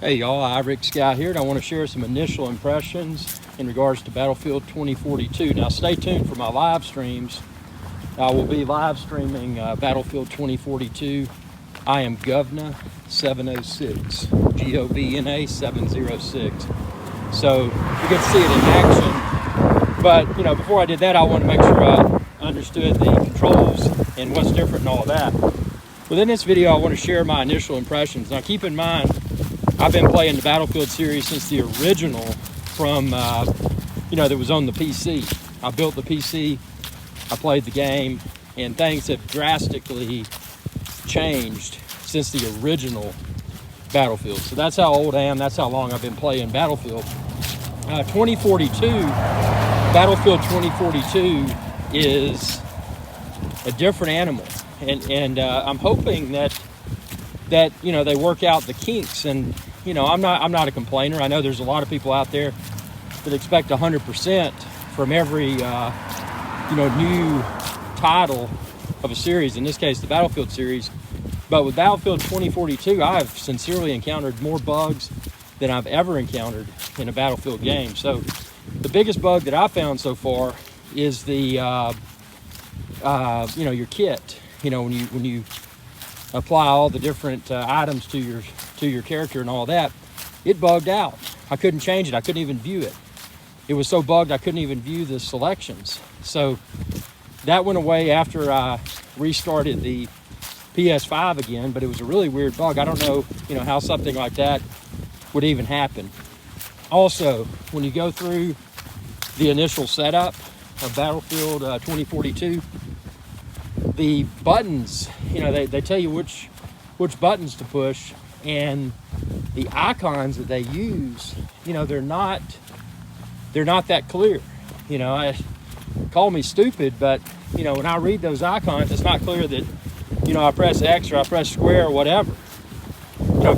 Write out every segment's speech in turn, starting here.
Hey y'all, Rick Sky here, and I want to share some initial impressions in regards to Battlefield 2042. Now stay tuned for my live streams. I will be live streaming Battlefield 2042. I am Govna 706, Govna 706. So you get to see it in action. But before I did that, I wanted to make sure I understood the controls and what's different and all of that. Within this video, I want to share my initial impressions. Now keep in mind, I've been playing the Battlefield series since the original from, that was on the PC. I built the PC, I played the game, and things have drastically changed since the original Battlefield. So that's how old I am, that's how long I've been playing Battlefield. Battlefield 2042 is a different animal. And I'm hoping that they work out the kinks. And I'm not a complainer. I know there's a lot of people out there that expect 100% from every new title of a series. In this case, the Battlefield series. But with Battlefield 2042, I have sincerely encountered more bugs than I've ever encountered in a Battlefield game. So the biggest bug that I've found so far is the your kit. When you apply all the different items to your character and all that, it bugged out. I couldn't change it. I couldn't even view it. It was so bugged I couldn't even view the selections. So that went away after I restarted the PS5 again, but it was a really weird bug. I don't know, how something like that would even happen. Also, when you go through the initial setup of Battlefield 2042, the buttons, they tell you which buttons to push, and the icons that they use, they're not that clear. Call me stupid, but when I read those icons, it's not clear that I press X or I press square or whatever.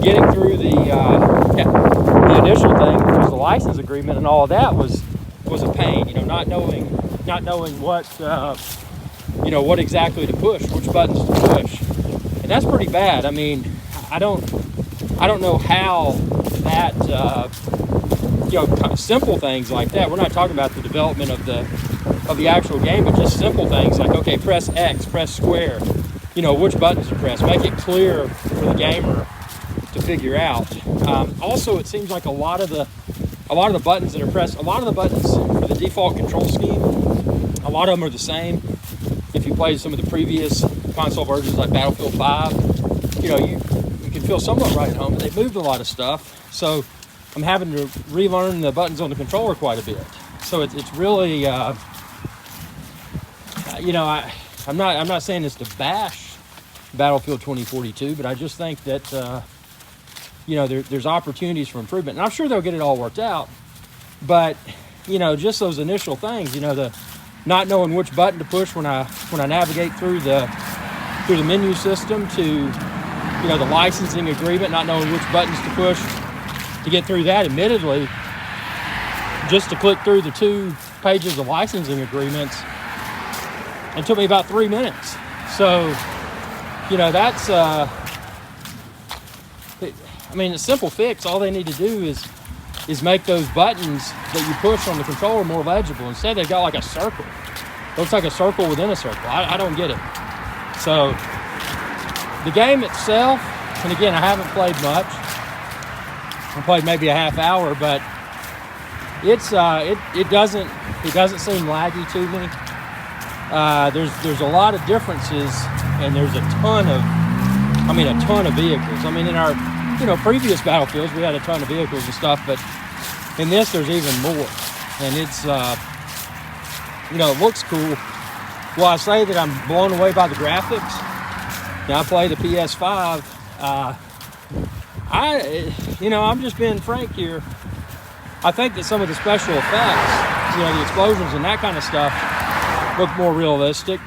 Getting through the initial thing, which was the license agreement and all of that, was a pain. Not knowing what what exactly to push, which buttons to push, and that's pretty bad. I mean, I don't know how that kind of simple things like that. We're not talking about the development of the actual game, but just simple things like, okay, press X, press square, which buttons to press. Make it clear for the gamer to figure out. Also, it seems like a lot of the buttons that are pressed, a lot of the buttons for the default control scheme, a lot of them are the same. If you played some of the previous console versions like Battlefield 5, you can feel somewhat right at home, but they've moved a lot of stuff. So I'm having to relearn the buttons on the controller quite a bit. So it's really, I'm not saying this to bash Battlefield 2042, but I just think that, there's opportunities for improvement. And I'm sure they'll get it all worked out. But, just those initial things, the not knowing which button to push when I navigate through the menu system to the licensing agreement, not knowing which buttons to push to get through that. Admittedly, just to click through the 2 pages of licensing agreements, it took me about 3 minutes. So that's a simple fix. All they need to do is make those buttons that you push on the controller more legible. Instead, they've got like a circle. It looks like a circle within a circle. I don't get it. So the game itself, and again, I haven't played much. I played maybe a half hour, but it's it doesn't seem laggy to me. There's a lot of differences, and there's a ton of vehicles. In our previous Battlefields, we had a ton of vehicles and stuff, but in this, there's even more. And it's, it looks cool. Well, I say that I'm blown away by the graphics. Now, I play the PS5. I'm just being frank here. I think that some of the special effects, the explosions and that kind of stuff, look more realistic.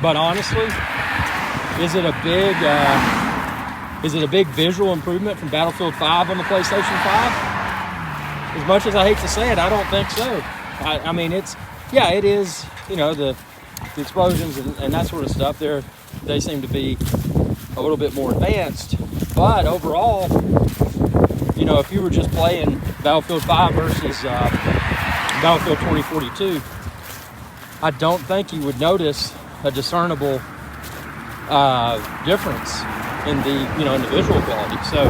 But honestly, is it a big visual improvement from Battlefield 5 on the PlayStation 5? As much as I hate to say it, I don't think so. It is, the explosions and that sort of stuff, they seem to be a little bit more advanced. But overall, you know, if you were just playing Battlefield 5 versus Battlefield 2042, I don't think you would notice a discernible difference in the visual quality. So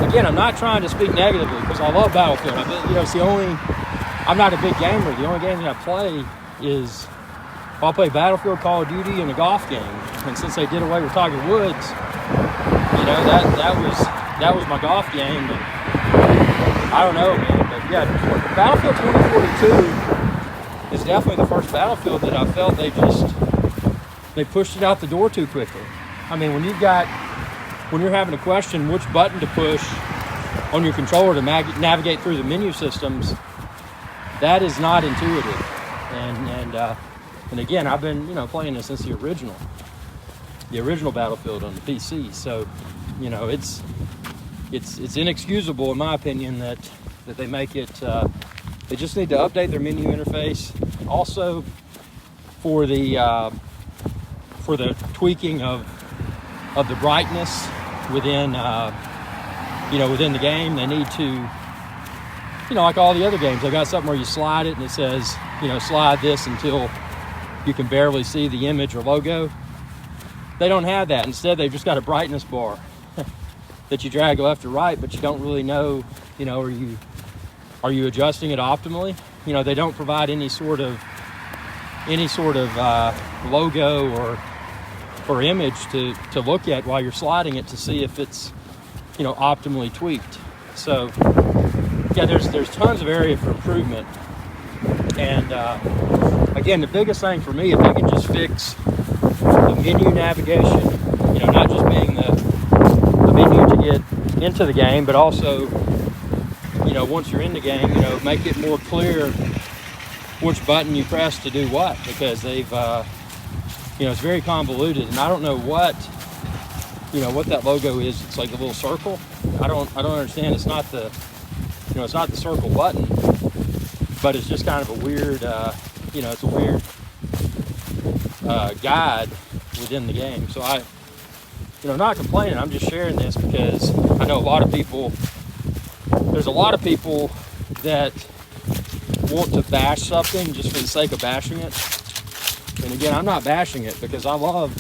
again, I'm not trying to speak negatively because I love Battlefield. I'm not a big gamer. The only game that I play is, I'll play Battlefield, Call of Duty, and a golf game. And since they did away with Tiger Woods, that was my golf game. But I don't know, man. But yeah, Battlefield 2042 is definitely the first Battlefield that I felt they pushed it out the door too quickly. I mean, when you're having to question which button to push on your controller to navigate through the menu systems, that is not intuitive. And again, I've been playing this since the original Battlefield on the PC. So it's inexcusable, in my opinion, that they make it. They just need to update their menu interface. Also, for the tweaking of the brightness within within the game, they need to, like all the other games, they got something where you slide it and it says, slide this until you can barely see the image or logo. They don't have that. Instead, they've just got a brightness bar that you drag left or right, but you don't really know, are you adjusting it optimally? They don't provide any sort of logo or image to look at while you're sliding it to see if it's optimally tweaked. So yeah, there's tons of area for improvement. And again, the biggest thing for me, if they can just fix the menu navigation, not just being the menu to get into the game, but also once you're in the game, make it more clear which button you press to do what, because they've it's very convoluted, and I don't know what that logo is. It's like a little circle. I don't understand. It's not the it's not the circle button, but it's just kind of a weird it's a weird guide within the game. So not complaining. I'm just sharing this because I know there's a lot of people that want to bash something just for the sake of bashing it. And again, I'm not bashing it because I love,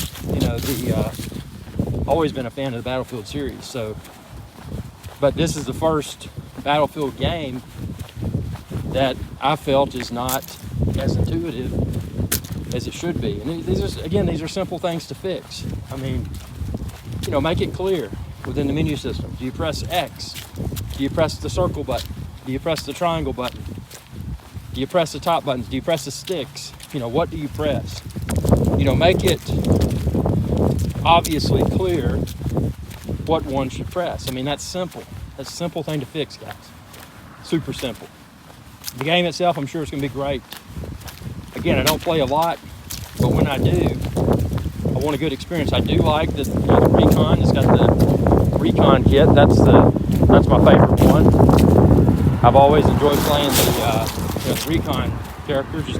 always been a fan of the Battlefield series. So, but this is the first Battlefield game that I felt is not as intuitive as it should be. And these are simple things to fix. I mean, make it clear within the menu system. Do you press X? Do you press the circle button? Do you press the triangle button? Do you press the top buttons? Do you press the sticks? What do you press? Make it obviously clear what one should press. I mean, that's simple. That's a simple thing to fix, guys. Super simple. The game itself, I'm sure it's going to be great. Again, I don't play a lot, but when I do, I want a good experience. I do like the Recon. It's got the Recon kit. That's my favorite one. I've always enjoyed playing the Recon characters, just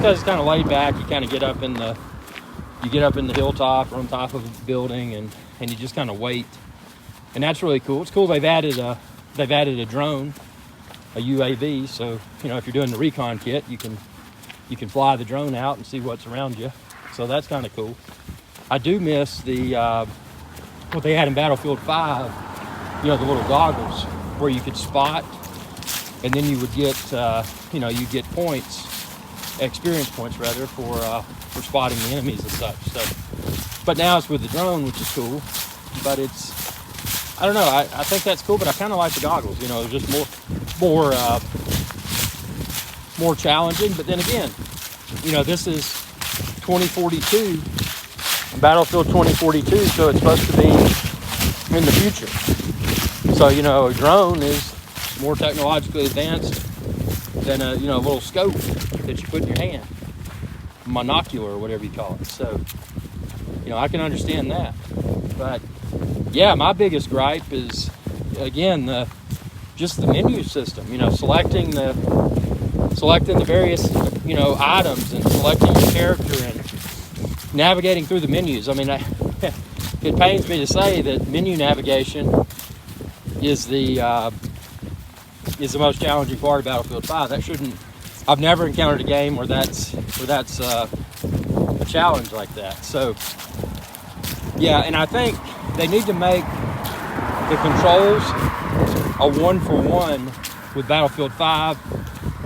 because it's kind of laid back. You kind of get up in the hilltop or on top of a building, and you just kind of wait, and that's really cool. It's cool they've added a drone, a UAV, so if you're doing the Recon kit, you can fly the drone out and see what's around you. So that's kind of cool. I do miss what they had in Battlefield 5, the little goggles where you could spot, and then you would get you get points, experience points rather, for spotting the enemies and such. So, but now it's with the drone, which is cool. But I don't know. I think that's cool, but I kind of like the goggles. Just more challenging. But then again, this is 2042, Battlefield 2042, so it's supposed to be in the future. So a drone is more technologically advanced than a little scope that you put in your hand, monocular or whatever you call it. So I can understand that. But yeah, my biggest gripe is, again, just the menu system. Selecting the various items and selecting your character and navigating through the menus. I mean, it pains me to say that menu navigation is the most challenging part of Battlefield 5. I've never encountered a game where that's a challenge like that. So yeah, and I think they need to make the controls a 1-for-1 with Battlefield 5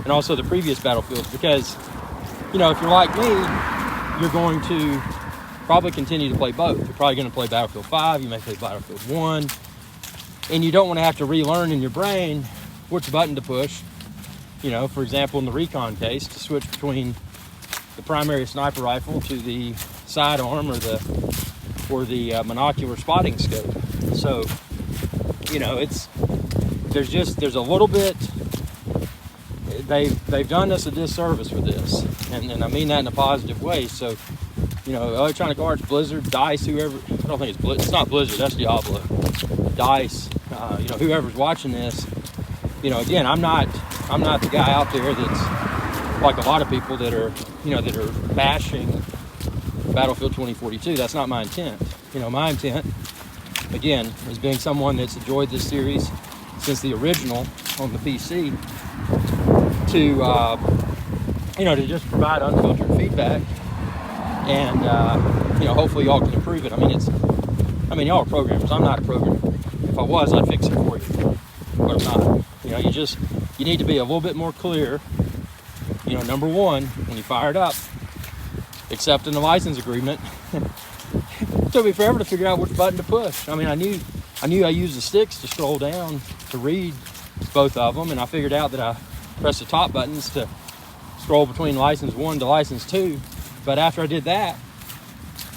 and also the previous Battlefields, because if you're like me, you're going to probably continue to play both. You're probably going to play Battlefield 5, you may play Battlefield 1, and you don't want to have to relearn in your brain which button to push. For example, in the recon case, to switch between the primary sniper rifle to the sidearm or the monocular spotting scope. So, there's a little bit. They've done us a disservice with this, and I mean that in a positive way. So, Electronic Arts, Blizzard, DICE, whoever. I don't think it's Blizzard. It's not Blizzard. That's Diablo. DICE. Whoever's watching this. Again, I'm not the guy out there that's like a lot of people that are bashing Battlefield 2042. That's not my intent. My intent, again, is being someone that's enjoyed this series since the original on the PC, to just provide unfiltered feedback, and hopefully y'all can improve it. Y'all are programmers. I'm not a programmer. If I was, I'd fix it for you, but I'm not. You need to be a little bit more clear. Number one, when you fire it up, accepting the license agreement. It took me forever to figure out which button to push. I knew I used the sticks to scroll down to read both of them, and I figured out that I pressed the top buttons to scroll between license 1 to license 2. But after I did that,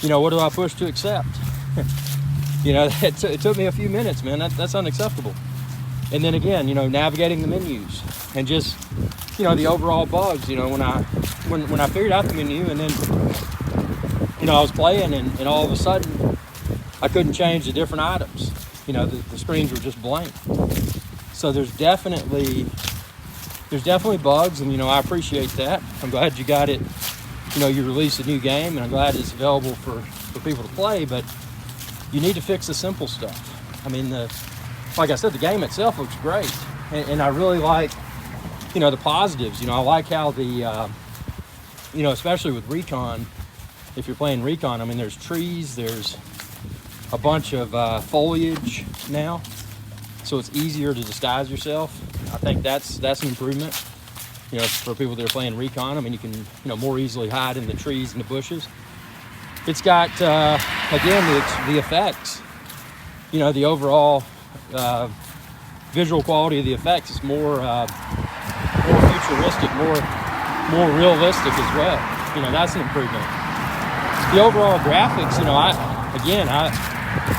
what do I push to accept? It took me a few minutes, man. That's unacceptable. And then again, navigating the menus and just, the overall bugs. When I figured out the menu, and then, I was playing, and all of a sudden, I couldn't change the different items. The screens were just blank. So there's definitely bugs, and I appreciate that. I'm glad you got it. You released a new game, and I'm glad it's available for people to play. But you need to fix the simple stuff. Like I said, the game itself looks great, and I really like, the positives. I like how the, especially with Recon, if you're playing Recon, there's trees, there's a bunch of foliage now, so it's easier to disguise yourself. I think that's an improvement, for people that are playing Recon. You can, more easily hide in the trees and the bushes. It's got, again, the effects, the overall visual quality of the effects is more futuristic, more realistic as well. That's an improvement. The overall graphics,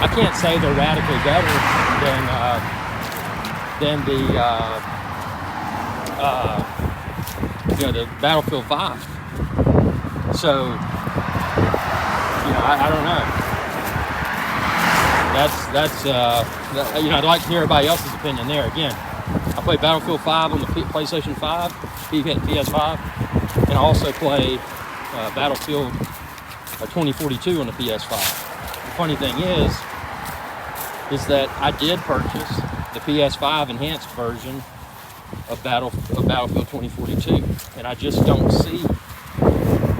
I can't say they're radically better than the Battlefield 5. So, I don't know. I'd like to hear everybody else's opinion there. Again, I play Battlefield 5 on the PlayStation 5, PS5, and I also play Battlefield 2042 on the PS5. The funny thing is that I did purchase the PS5 enhanced version of Battlefield 2042, and I just don't see.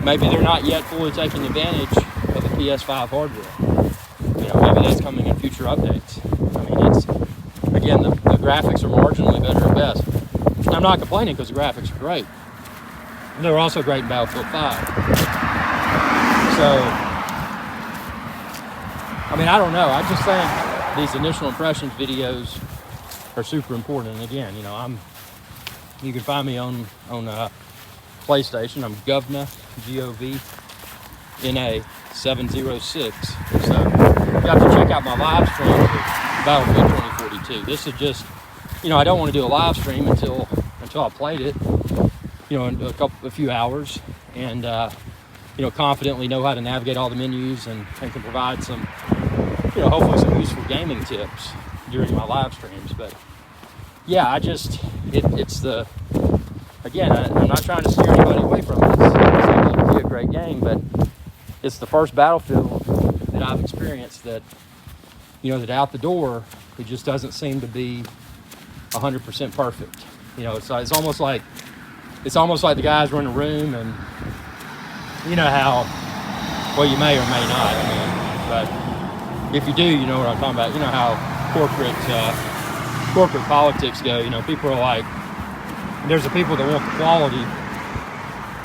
Maybe they're not yet fully taking advantage of the PS5 hardware. Maybe that's coming in future updates. Again, the graphics are marginally better at best. I'm not complaining because the graphics are great. They're also great in Battlefield 5. So, I don't know. I just think these initial impressions videos are super important. And again, you can find me on PlayStation. I'm Govna, Govna 706. So you have to check out my live stream for Battlefield 2042. This is just, I don't want to do a live stream until I played it, in a few hours, and confidently know how to navigate all the menus and can provide some, hopefully some useful gaming tips during my live streams. But yeah, it's the, again, I'm not trying to steer anybody away from it. It's going to be a great game, but it's the first Battlefield that I've experienced that that out the door, it just doesn't seem to be 100% perfect. It's almost like the guys were in a room, and you know how, well, you may or may not, but if you do, you know what I'm talking about. You know how corporate politics go. People are like, there's the people that want the quality,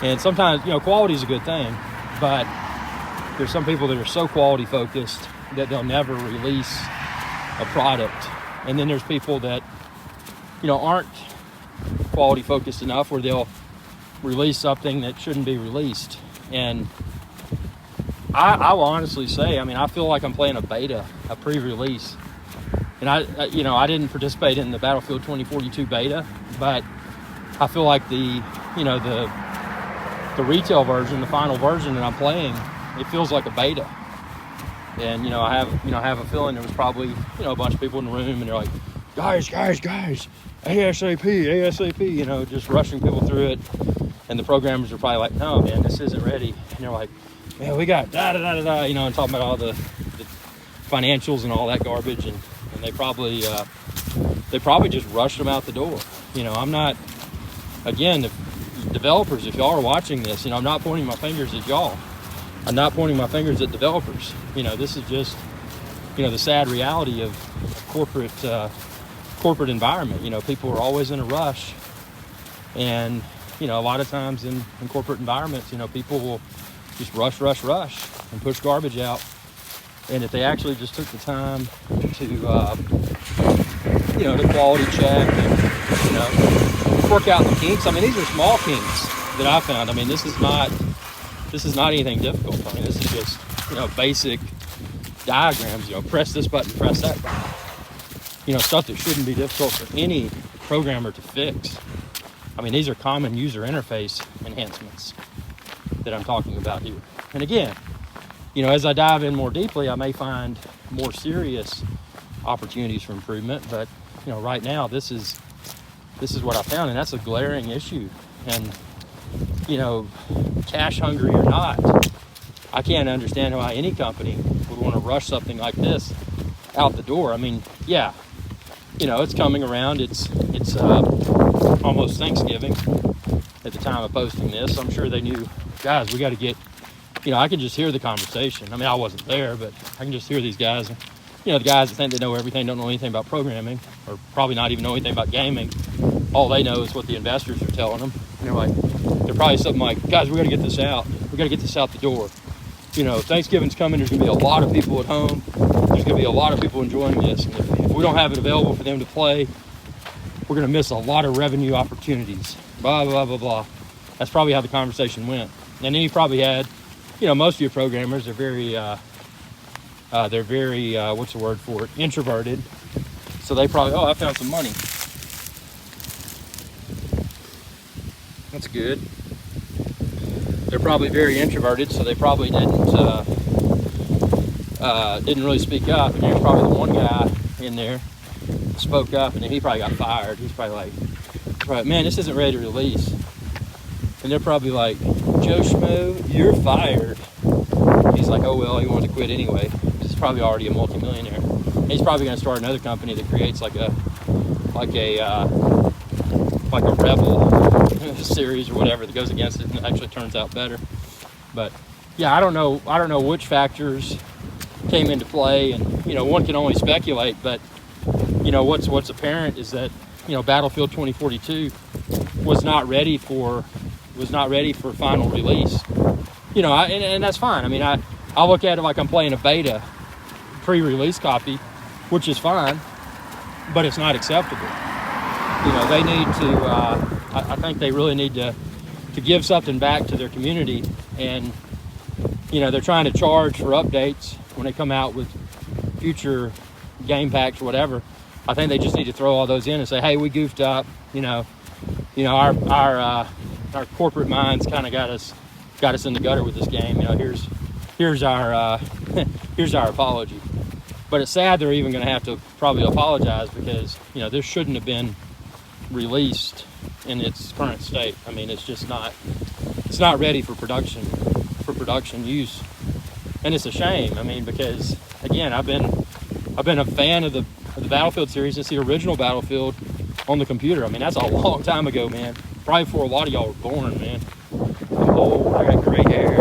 and sometimes, quality is a good thing, but there's some people that are so quality focused that they'll never release a product. And then there's people that, aren't quality focused enough where they'll release something that shouldn't be released. And I will honestly say, I feel like I'm playing a beta, a pre-release. And I didn't participate in the Battlefield 2042 beta, but I feel like the retail version, the final version that I'm playing, it feels like a beta. And I have a feeling there was probably a bunch of people in the room, and they're like, guys, ASAP, just rushing people through it. And the programmers are probably like, no, man, this isn't ready. And they're like, man, we got da-da-da-da-da, and talking about all the financials and all that garbage. And they probably just rushed them out the door. I'm not, again, the developers, if y'all are watching this, I'm not pointing my fingers at y'all. I'm not pointing my fingers at developers. This is just, the sad reality of corporate environment. People are always in a rush, and a lot of times in corporate environments, people will just rush and push garbage out. And if they actually just took the time to to quality check and work out the kinks. These are small kinks that I found. This is not anything difficult. This is just basic diagrams. Press this button, press that button. Stuff that shouldn't be difficult for any programmer to fix. These are common user interface enhancements that I'm talking about here. And again, as I dive in more deeply, I may find more serious opportunities for improvement. But right now, this is what I found, and that's a glaring issue. And cash hungry or not, I can't understand why any company would want to rush something like this out the door. Yeah, it's coming around. It's almost Thanksgiving at the time of posting this. I'm sure they knew, guys, we got to get, I can just hear the conversation. I wasn't there, but I can just hear these guys. The guys that think they know everything don't know anything about programming, or probably not even know anything about gaming. All they know is what the investors are telling them. And they're probably something like, guys, we got to get this out. We got to get this out the door. Thanksgiving's coming. There's going to be a lot of people at home. There's going to be a lot of people enjoying this. And if we don't have it available for them to play, we're going to miss a lot of revenue opportunities. Blah, blah, blah, blah. That's probably how the conversation went. And then you probably had, most of your programmers are very, what's the word for it? Introverted. So they probably, I found some money. That's good. They're probably very introverted, so they probably didn't really speak up. And there's probably the one guy in there that spoke up, and he probably got fired. He's probably like, man, this isn't ready to release. And they're probably like, Joe Schmo, you're fired. He's like, oh well, he wanted to quit anyway. He's probably already a multimillionaire. And he's probably going to start another company that creates like a rebel series or whatever that goes against it and actually turns out better. But yeah, I don't know which factors came into play, and one can only speculate. But what's apparent is that Battlefield 2042 was not ready for final release. And that's fine. I look at it like I'm playing a beta pre-release copy, which is fine, but it's not acceptable. They need to, I think they really need to give something back to their community. And, they're trying to charge for updates when they come out with future game packs or whatever. I think they just need to throw all those in and say, hey, we goofed up. Our corporate minds kind of got us in the gutter with this game. Here's our here's our apology. But it's sad they're even going to have to probably apologize, because this shouldn't have been released in its current state. It's just not. It's not ready for production use, and it's a shame. Because again, I've been I've been a fan of the Battlefield series since the original Battlefield on the computer. I mean, that's a long time ago, man. Probably before a lot of y'all were born, man. Oh, I got gray hair.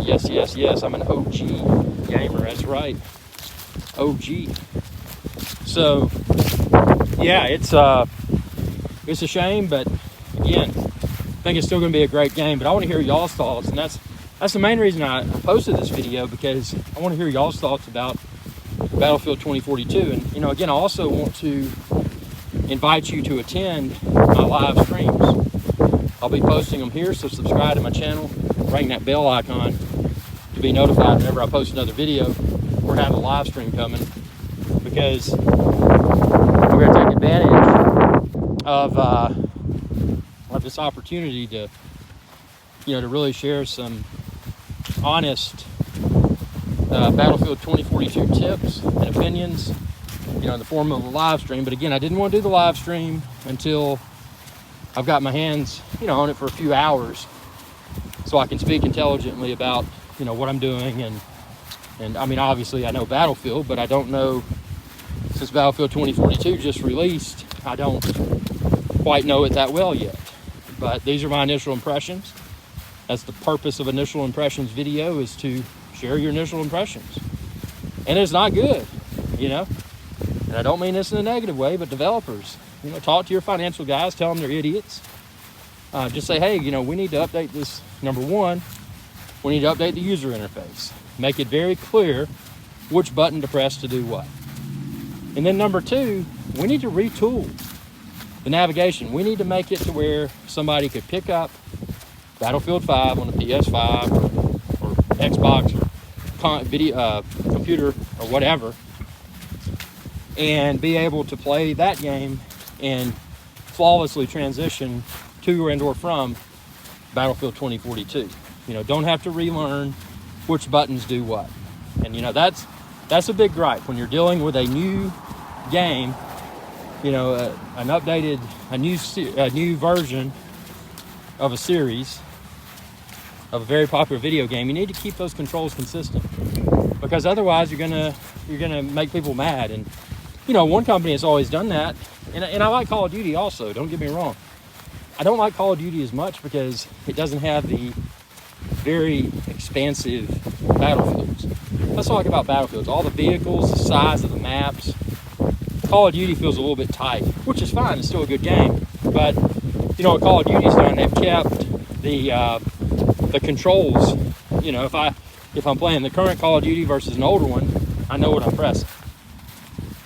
Yes, yes, yes. I'm an OG gamer. That's right. OG. So, yeah, it's a shame, but again, I think it's still going to be a great game. But I want to hear y'all's thoughts, and that's the main reason I posted this video, because I want to hear y'all's thoughts about Battlefield 2042. And, you know, again, I also want to invite you to attend my live streams. I'll be posting them here, so subscribe to my channel, ring that bell icon to be notified whenever I post another video or have a live stream coming, because we're going to take advantage of this opportunity to, you know, to really share some honest Battlefield 2042 tips and opinions, you know, in the form of a live stream. But again, I didn't want to do the live stream until I've got my hands, you know, on it for a few hours, so I can speak intelligently about, you know, what I'm doing. And I mean, obviously I know Battlefield, but I don't know, since Battlefield 2042 just released, I don't quite know it that well yet. But these are my initial impressions. That's the purpose of initial impressions video, is to share your initial impressions. And it's not good, you know, and I don't mean this in a negative way, but developers, you know, talk to your financial guys, tell them they're idiots. Just say, hey, you know, we need to update this. Number one, we need to update the user interface. Make it very clear which button to press to do what. And then number two, we need to retool the navigation. We need to make it to where somebody could pick up Battlefield 5 on a PS5 or Xbox or computer or whatever, and be able to play that game and flawlessly transition to and or from Battlefield 2042. You know, don't have to relearn which buttons do what. And you know, that's a big gripe when you're dealing with a new game, you know, a new version of a series of a very popular video game. You need to keep those controls consistent, because otherwise you're gonna make people mad. And you know, one company has always done that, and I like Call of Duty also, don't get me wrong. I don't like Call of Duty as much because it doesn't have the very expansive battlefields. That's what I like about Battlefields. All the vehicles, the size of the maps. Call of Duty feels a little bit tight, which is fine. It's still a good game. But you know what Call of Duty's done? They've kept the controls. You know, if I'm playing the current Call of Duty versus an older one, I know what I'm pressing.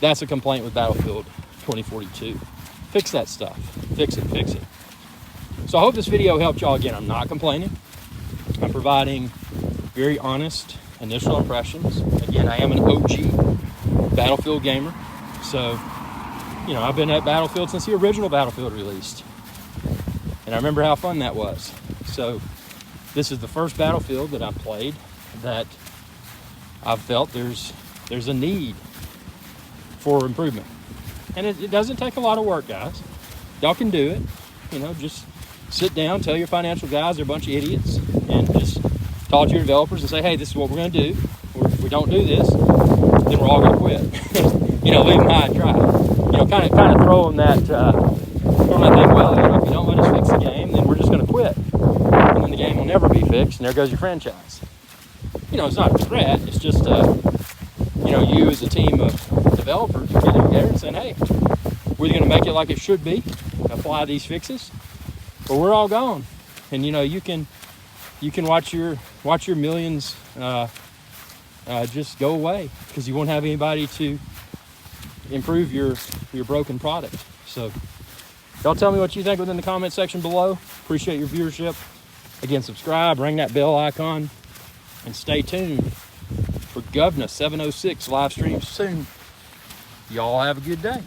That's a complaint with Battlefield 2042. Fix that stuff. Fix it. So I hope this video helped y'all. Again, I'm not complaining. I'm providing very honest initial impressions. Again, I am an OG Battlefield gamer. So, you know, I've been at Battlefield since the original Battlefield released. And I remember how fun that was. So this is the first Battlefield that I've played that I've felt there's a need for improvement. And it doesn't take a lot of work, guys. Y'all can do it. You know, just sit down, tell your financial guys they're a bunch of idiots, and just talk to your developers and say, hey, this is what we're going to do. Or if we don't do this, then we're all going to quit. You know, leave them high and dry. You know, kind of throw them that thing, well, you know, if you don't let us fix the game, then we're just going to quit. And then the game will never be fixed, and there goes your franchise. You know, it's not a threat. It's just, you know, you as a team of developers are getting together and saying, hey, we're going to make it like it should be, apply these fixes, or we're all gone. And you know, you can watch your millions just go away, because you won't have anybody to improve your broken product. So y'all tell me what you think within the comment section below. Appreciate your viewership. Again, subscribe, ring that bell icon, and stay tuned for Governor 706 live streams soon. Y'all have a good day.